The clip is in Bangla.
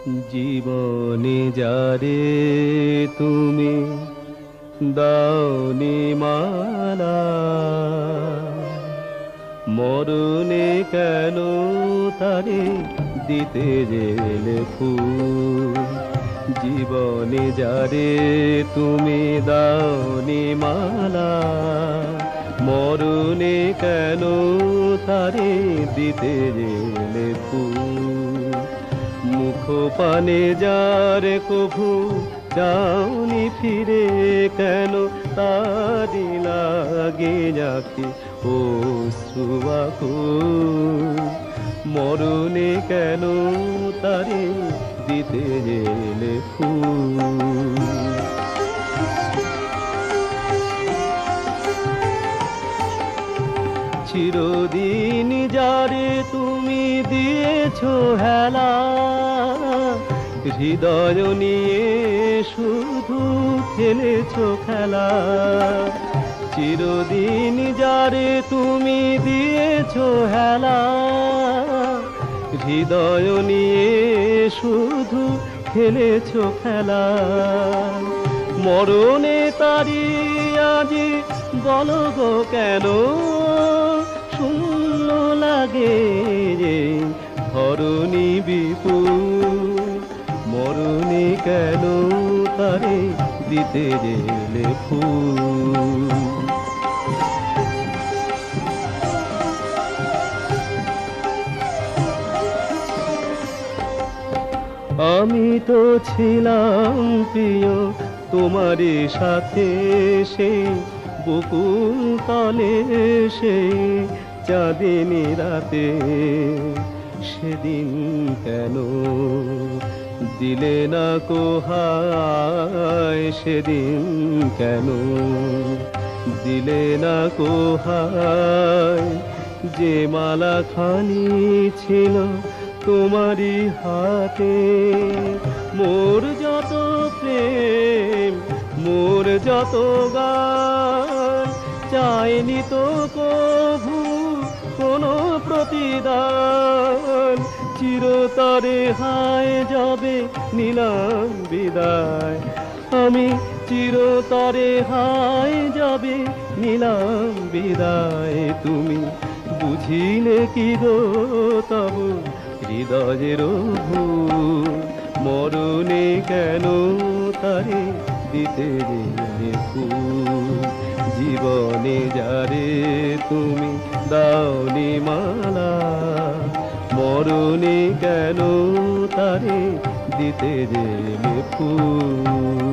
জীবনে যারে তুমি দাওনি মালা, মরণে কেন তারে দিতে গেলে ফুল। জীবনে যারে তুমি দাওনি মালা, মরণে কেন তারে দিতে গেলে ফুল। মুখ পানে যার কভু যাওনি ফিরে, কেন তারি লাগে যাকে অশ্রুয়াকুল। মরণে কেন তারে দিতে গেলে ফুল। চিরদিন যারে তুমি দিয়েছো হেলা, হৃদয় নিয়ে শুধু খেলেছো খেলা। চিরদিন যারে তুমি দিয়েছো হেলা, হৃদয় নিয়ে শুধু খেলেছো খেলা। মরণে তারি আজি বলো গো কেন শূন্য লাগে রে ধরণী বিপুল। মরণে কেন তারে দিতে গেলে ফুল। আমি তো ছিলাম প্রিয় তোমারই সাথে, সেই বকুল তলে সেই চাঁদিনী রাতে। সেদিন কেন দিলে না কোহায়, সেদিন কেন দিলে না কোহায়। যে মালা খানি ছিল তোমারই হাতে, মোর যত প্রেম মোর যত গান, চাইনি তো কভু কোনো প্রতিদান। চিরতরে হায় যাবে নিলাম বিদায়, আমি চিরতরে হায় যাবে নিলাম বিদায়। তুমি বুঝিলে কি গো তব হৃদয়ের ভুল। মরণে কেন তারে দিতে গেলে ফুল। জীবনে যারে তুমি দাওনি মালা, মরণে কেন তারে দিতে গেলে ফুল।